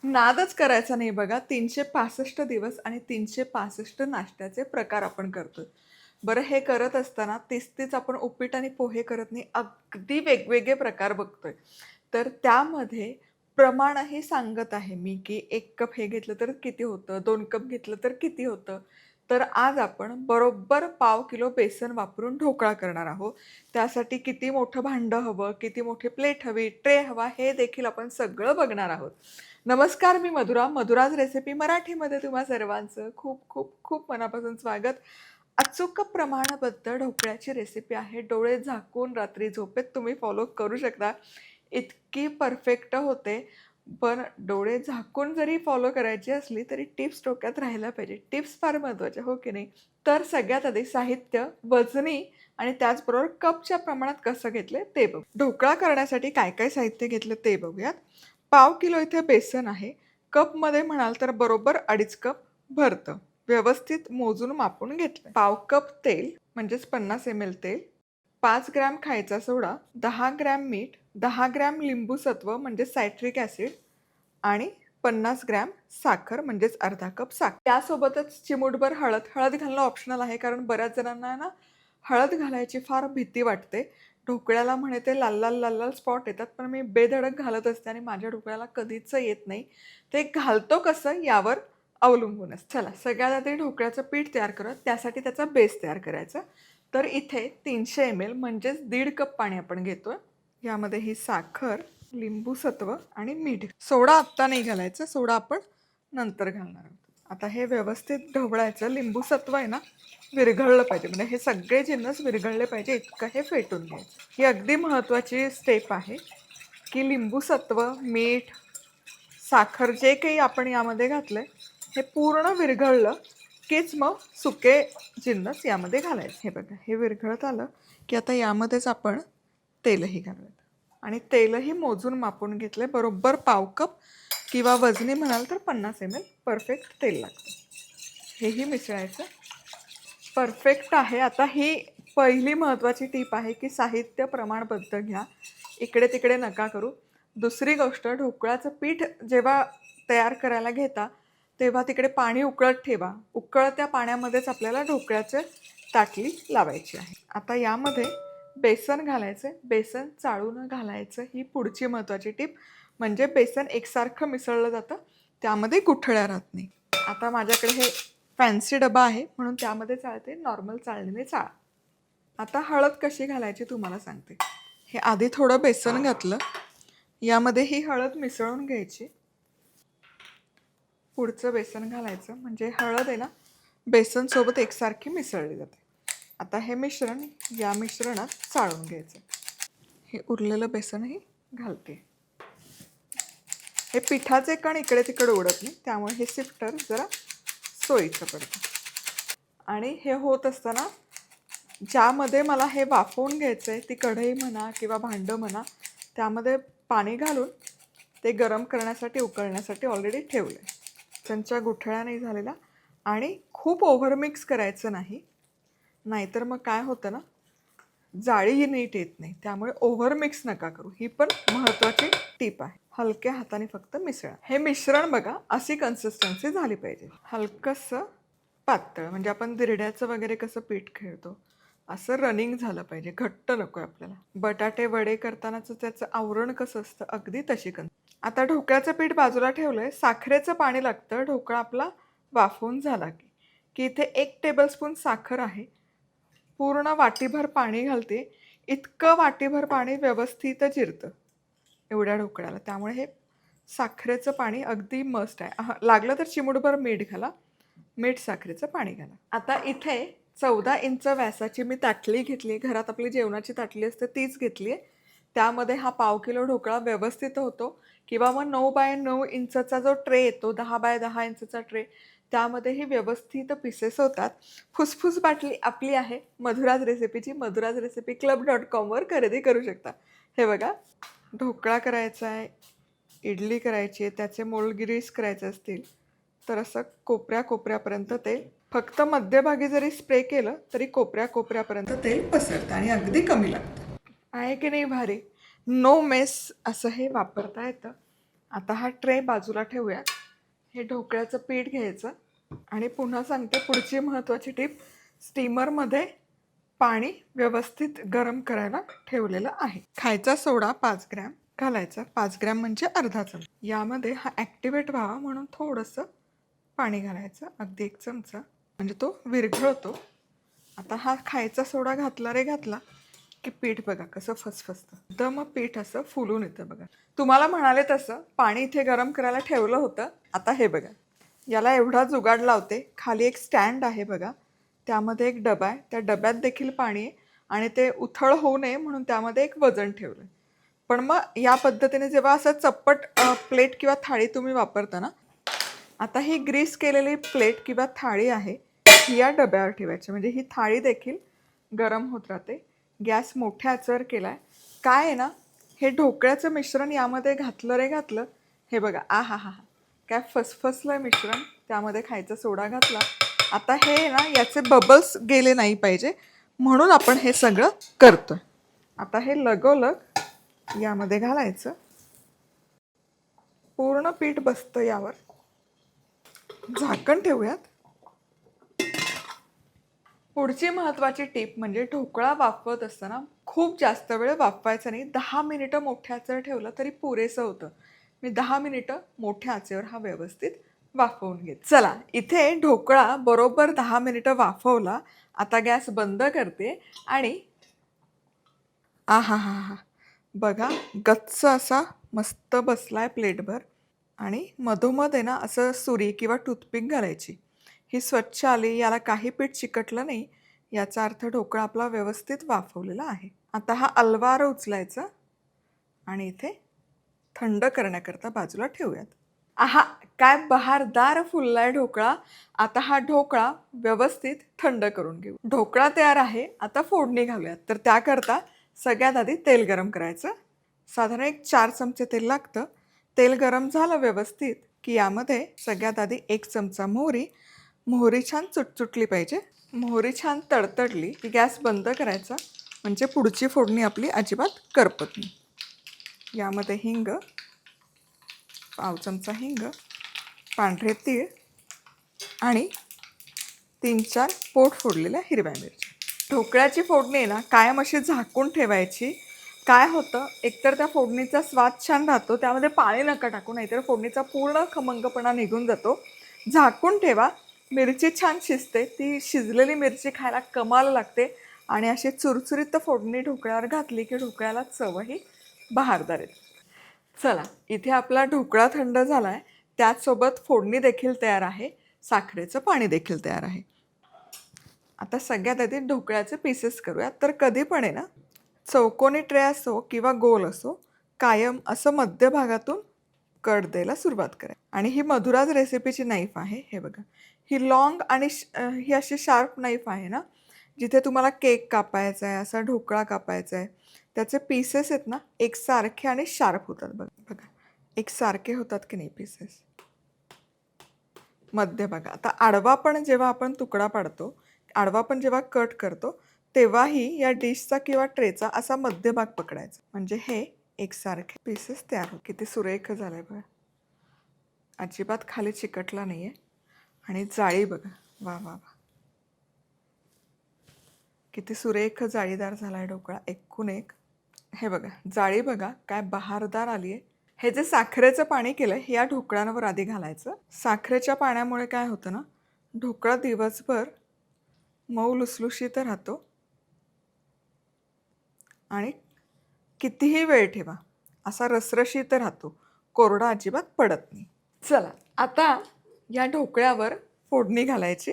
नादच करायचा नाही बघा. 365 दिवस आणि 365 नाश्त्याचे प्रकार आपण करतोय. बरं हे करत असताना तीच-तीच आपण उपीट आणि पोहे करत नाही. अगदी वेगवेगळे प्रकार बघतोय. तर त्यामध्ये प्रमाणही सांगत आहे मी, की 1 कप हे घेतलं तर किती होतं, 2 कप घेतलं तर किती होतं. तर आज आपण बरोबर पाव किलो बेसन वापरून ढोकळा करणार आहोत. त्यासाठी किती मोठं भांडं हवं, किती मोठी प्लेट हवी, ट्रे हवा, हे देखील आपण सगळं बघणार आहोत. नमस्कार, मी मधुरा. मधुराज रेसिपी मराठीमध्ये तुम्हा सर्वांचं खूप खूप खूप मनापासून स्वागत. अचूक प्रमाणबद्ध ढोकळ्याची रेसिपी आहे. डोळे झाकून रात्री झोपेत तुम्ही फॉलो करू शकता. इतकी परफेक्ट होते. पण डोळे झाकून जरी फॉलो करायची असली तरी टिप्स डोक्यात राहायला पाहिजे. टिप्स फार महत्त्वाच्या, हो की नाही? तर सगळ्यात आधी साहित्य, वजनी आणि त्याचबरोबर कपच्या प्रमाणात कसं घेतलंय ते बघू. ढोकळा करण्यासाठी काय काय साहित्य घेतलं ते बघूयात. पाव किलो इथे बेसन आहे. कपमध्ये म्हणाल तर बरोबर 2.5 कप भरतं. व्यवस्थित मोजून मापून घेतलं. पाव कप तेल म्हणजेच 50 ml तेल, 5 ग्रॅम खायचा सोडा, 10 ग्रॅम मीठ, 10 ग्रॅम लिंबू सत्व म्हणजे सायट्रिक ॲसिड आणि 50 ग्रॅम साखर म्हणजेच अर्धा कप साखर. त्यासोबतच चिमूटभर हळद. हळद घालणं ऑप्शनल आहे कारण बऱ्याच जणांना आहे ना, हळद घालायची फार भीती वाटते. ढोकळ्याला म्हणे ते लाल लाल लाल लाल स्पॉट येतात, पण मी बेधडक घालत असते आणि माझ्या ढोकळ्याला कधीच येत नाही. ते घालतो कसं यावर अवलंबून असतं. चला सगळ्यात आधी ढोकळ्याचं पीठ तयार करूयात. त्यासाठी त्याचा बेस तयार करायचा. तर इथे 300 ml म्हणजेच 1.5 कप पाणी आपण घेतोय. यामध्ये ही साखर, लिंबू सत्व आणि मीठ. सोडा आत्ता नाही घालायचा, सोडा आपण नंतर घालणार आहोत. आता हे व्यवस्थित ढवळायचं. लिंबू सत्व आहे ना, विरघळलं पाहिजे. म्हणजे हे सगळे जिन्नस विरघळले पाहिजे इतकं हे फेटून घ्यायचं. ही अगदी महत्त्वाची स्टेप आहे, की लिंबू सत्व, मीठ, साखर जे काही आपण यामध्ये घातलंय, हे पूर्ण विरघळलं कीच मग सुके जिन्नस यामध्ये घालायचे. हे बघा, हे विरघळत आलं, की आता यामध्येच आपण तेलही घालूयात. आणि तेलही मोजून मापून घेतले. बरोबर पाव कप किंवा वजनी म्हणाल तर 50 ml परफेक्ट तेल लागतं. हेही मिसळायचं. परफेक्ट आहे. आता ही पहिली महत्त्वाची टीप आहे, की साहित्य प्रमाणबद्ध घ्या. इकडे-तिकडे नका करू. दुसरी गोष्ट, ढोकळ्याचं पीठ जेव्हा तयार करायला घेता, तेव्हा तिकडे पाणी उकळत ठेवा. उकळत्या पाण्यामध्येच आपल्याला ढोकळ्याची ताटली लावायची आहे. आता यामध्ये बेसन घालायचं. बेसन चाळून घालायचं. ही पुढची महत्त्वाची टीप. म्हणजे बेसन एकसारखं मिसळलं जातं. त्यामध्ये गुठळ्या राहत नाही. आता माझ्याकडे हे फॅन्सी डबा आहे म्हणून त्यामध्ये चाळते. नॉर्मल चाळणीने चाळा. आता हळद कशी घालायची तुम्हाला सांगते. हे आधी थोडं बेसन घातलं. यामध्ये ही हळद मिसळून घ्यायची. पुढचं बेसन घालायचं. म्हणजे हळद आहे ना, बेसनसोबत एकसारखी मिसळली जाते. आता हे मिश्रण या मिश्रणात चाळून घ्यायचं. हे उरलेलं बेसनही घालते. हे पिठाचे कण इकडे तिकडे उडत नाही, त्यामुळे हे सिफ्टर जरा सोयीचं पडतं. आणि हे होत असताना ज्यामध्ये मला हे वाफवून घ्यायचं आहे, ती कढई म्हणा किंवा भांडं म्हणा, त्यामध्ये पाणी घालून ते गरम करण्यासाठी, उकळण्यासाठी ऑलरेडी ठेवलं आहे. बेसनच्या गुठळ्या नाही झालेल्या आणि खूप ओव्हर मिक्स करायचं नाही. नाहीतर मग काय होतं ना, जाळीही नीट येत नाही. त्यामुळे ओव्हर मिक्स नका करू. ही पण महत्त्वाची टीप आहे. हलक्या हाताने फक्त मिसळा. हे मिश्रण बघा, अशी कन्सिस्टन्सी झाली पाहिजे. हलकंसं पातळ, म्हणजे आपण धिरड्याचं वगैरे कसं पीठ खेळतो असं रनिंग झालं पाहिजे. घट्ट नको आहे आपल्याला. बटाटे वडे करतानाचं त्याचं आवरण कसं असतं, अगदी तशी आता ढोकळ्याचं पीठ बाजूला ठेवलंय. साखरेचं पाणी लागतं ढोकळा आपला वाफवून झाला की इथे 1 टेबलस्पून साखर आहे. पूर्ण वाटीभर पाणी घालते. इतकं वाटीभर पाणी व्यवस्थित जिरतं एवढ्या ढोकळ्याला. त्यामुळे हे साखरेचं पाणी अगदी मस्ट आहे. लागलं तर चिमूटभर मीठ घाला. मीठ साखरेचं पाणी घाला. आता इथे 14 इंच व्यासाची मी ताटली घेतली. घरात आपली जेवणाची ताटली असते तीच घेतली आहे. त्यामध्ये हा पाव किलो ढोकळा व्यवस्थित होतो. किंवा मग 9 बाय 9 इंचचा जो ट्रे येतो, 10 बाय 10 इंचचा ट्रे, त्यामध्येही व्यवस्थित पीसेस होतात. फुसफुस बाटली आपली आहे मधुराज रेसिपीची. मधुराज रेसिपी club.com खरेदी करू शकता. हे बघा, ढोकळा करायचा आहे, इडली करायची आहे, त्याचे मोल्ड करायचे असतील तर असं कोपऱ्यापर्यंत तेल, फक्त मध्यभागी जरी स्प्रे केलं तरी कोपऱ्यापर्यंत तेल पसरतं आणि अगदी कमी लागतं. आहे की नाही भारी? नो मेस असं हे वापरता येतं. आता हा ट्रे बाजूला ठेवूया. हे ढोकळ्याचं पीठ घ्यायचं आणि पुन्हा सांगते पुढची महत्त्वाची टीप, स्टीमरमध्ये पाणी व्यवस्थित गरम करायला ठेवलेलं आहे. खायचा सोडा 5 ग्रॅम घालायचा. 5 ग्रॅम म्हणजे अर्धा चमचा. यामध्ये हा ॲक्टिवेट व्हावा म्हणून थोडंसं पाणी घालायचं, अगदी 1 चमचा, म्हणजे तो विरघळतो. आता हा खायचा सोडा घातला रे घातला की पीठ बघा कसं फसफसतं. एकदम पीठ असं फुलून येतं बघा. तुम्हाला म्हणाले तसं पाणी इथे गरम करायला ठेवलं होतं. आता हे बघा, याला एवढा जुगाड लावते. खाली एक स्टँड आहे बघा, त्यामध्ये एक डबा आहे. त्या डब्यात देखील पाणी आहे आणि ते उथळ होऊ नये म्हणून त्यामध्ये एक वजन ठेवलं. पण मग या पद्धतीने जेव्हा असं चप्पट प्लेट किंवा थाळी तुम्ही वापरता ना, आता ही ग्रीस केलेली प्लेट किंवा थाळी आहे, ही या डब्यावर ठेवायची. म्हणजे ही थाळी देखील गरम होत राहते. गॅस मोठ्या आचेवर केला आहे. काय आहे ना, हे ढोकळ्याचं मिश्रण यामध्ये घातलं रे घातलं, हे बघा हा काय फसफसलं आहे मिश्रण. त्यामध्ये खायचा सोडा घातला. आता हे ना, याचे बबल्स गेले नाही पाहिजे म्हणून आपण हे सगळं करतोय. आता हे लगोलग यामध्ये घालायचं. पूर्ण पीठ बसतं यावर. झाकण ठेवूयात. पुढची महत्त्वाची टीप म्हणजे ढोकळा वाफवत असताना खूप जास्त वेळ वाफवायचा नाही. 10 मिनिटं मोठ्या आचेवर ठेवलं तरी पुरेसं होतं. मी 10 मिनिटं मोठ्या आचेवर हा व्यवस्थित वाफवून घेत. चला, इथे ढोकळा बरोबर 10 मिनिटं वाफवला. आता गॅस बंद करते आणि आहाहाहा, बघा गच्च असा मस्त बसलाय प्लेटभर. आणि मधोमध आहे ना, असं सुरी किंवा टूथपिक घालायची. ही स्वच्छ आली, याला काही पीठ चिकटलं नाही, याचा अर्थ ढोकळा आपला व्यवस्थित वाफवलेला आहे. आता हा अलवार उचलायचा आणि इथे थंड करण्याकरता बाजूला ठेवूयात. आहा, काय बहारदार फुललाय ढोकळा. आता हा ढोकळा व्यवस्थित थंड करून घेऊ. ढोकळा तयार आहे. आता फोडणी घालूयात. तर त्याकरता सगळ्यात आधी तेल गरम करायचं. साधारण एक 4 चमचे तेल लागतं. तेल गरम झालं व्यवस्थित की यामध्ये सगळ्यात आधी 1 चमचा मोहरी. मोहरी छान चुटचुटली पाहिजे. मोहरी छान तडतडली की गॅस बंद करायचा, म्हणजे पुढची फोडणी आपली अजिबात करपत नाही. यामध्ये हिंग, पाव चमचा हिंग, पांढरे तीळ आणि 3-4 पोट फोडलेल्या हिरव्या मिरच्या. ढोकळ्याची फोडणी आहे ना, कायम अशी झाकून ठेवायची. काय होतं, एकतर त्या फोडणीचा स्वाद छान राहतो, त्यामध्ये पाणी नका टाकू, नाहीतर फोडणीचा पूर्ण खमंगपणा निघून जातो. झाकून ठेवा. मिरची छान शिजते. ती शिजलेली मिरची खायला कमाल लागते आणि अशी चुरचुरीत फोडणी ढोकळ्यावर घातली की ढोकळ्याला चवही बहारदार येते. चला, इथे आपला ढोकळा थंड झाला आहे. त्याचसोबत फोडणी देखील तयार आहे. साखरेचं पाणी देखील तयार आहे. आता सगळ्यात आधी ढोकळ्याचे पीसेस करूया. तर कधी पण आहे ना, चौकोनी ट्रे असो किंवा गोल असो, कायम असं मध्यभागातून कट द्यायला सुरुवात करा. आणि ही मधुराज रेसिपीची नाईफ आहे. हे बघा, ही लॉंग आणि ही अशी शार्प नाईफ आहे ना, जिथे तुम्हाला केक कापायचा आहे, असा ढोकळा कापायचा आहे, त्याचे पीसेस आहेत ना, एकसारखे आणि शार्प होतात. बघा, एकसारखे होतात की नाही पीसेस. मध्य बघा. आता आडवा पण जेव्हा आपण तुकडा पाडतो, आडवा पण जेव्हा कट करतो, तेव्हाही या डिशचा किंवा ट्रेचा असा मध्यभाग पकडायचा, म्हणजे हे एकसारखे पीसेस तयार होतात. किती सुरेख झालं आहे बघा. अजिबात खाली चिकटला नाही आहे आणि जाळी बघा. वा वा वा, किती सुरेख जाळीदार झाला आहे ढोकळा, एकूण एक. हे बघा, जाळी बघा काय बहारदार आली आहे. हे जे साखरेचं पाणी केलं हे या ढोकळ्यांवर आधी घालायचं. साखरेच्या पाण्यामुळे काय होतं ना, ढोकळा दिवसभर मऊ लुसलुशीत राहतो आणि कितीही वेळ ठेवा असा रसरशीत राहतो, कोरडा अजिबात पडत नाही. चला, आता या ढोकळ्यावर फोडणी घालायची.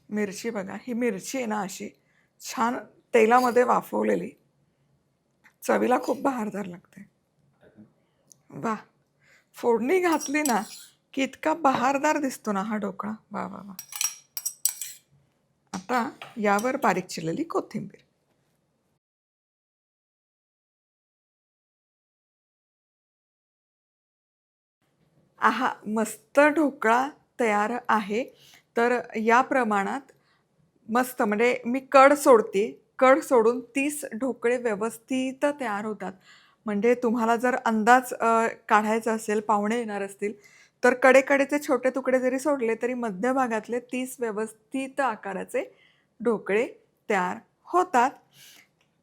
मिरची बघा, ही मिरची आहे ना अशी छान तेलामध्ये वाफवलेली, चवीला खूप बहारदार लागते. वा, फोडणी घातली ना की इतका बहारदार दिसतो ना हा ढोकळा. वा वा वा. आता यावर बारीक चिरलेली कोथिंबीर. आहा, मस्त ढोकळा तयार आहे. तर या प्रमाणात मस्त, म्हणजे मी कड सोडते. कड सोडून 30 ढोकळे व्यवस्थित तयार होतात. म्हणजे तुम्हाला जर अंदाज काढायचा असेल, पाहुणे येणार असतील, तर कडेकडेचे छोटे तुकडे जरी सोडले, तरी मध्यभागातले 30 व्यवस्थित आकाराचे ढोकळे तयार होतात.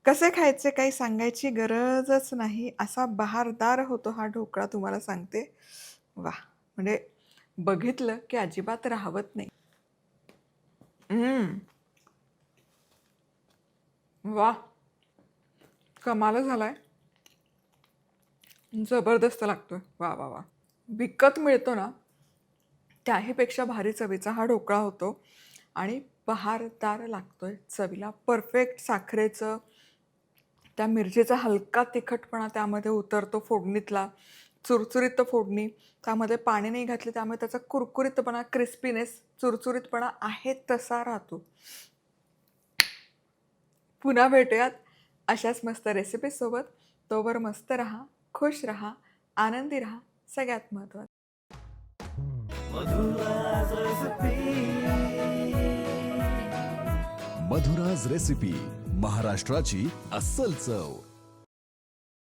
कसे खायचे काही सांगायची गरजच नाही. असा बहारदार होतो हा ढोकळा तुम्हाला सांगते. वाह! म्हणजे बघितलं की अजिबात राहवत नाही. हं. वाह! कमालच झालाय. जबरदस्त लागतोय. वाह, वाह, वाह! विकत मिळतो ना, त्याहीपेक्षा भारी चवीचा हा ढोकळा होतो आणि बहारदार लागतोय चवीला. परफेक्ट साखरेचं, त्या मिरचीचा हलका तिखटपणा त्यामध्ये उतरतो फोडणीतला, चुरचुरीत फोडणी. त्यामध्ये पाणी नाही घातले त्यामुळे त्याचा कुरकुरीतपणा, क्रिस्पीनेस, चुरचुरीतपणा आहे तसा राहतो. पुन्हा भेटूयात अशाच मस्त रेसिपीसोबत. तोवर मस्त राहा, खुश राहा, आनंदी राहा. सगळ्यात महत्त्वाचं. मधुराज रेसिपी, महाराष्ट्राची अस्सल चव.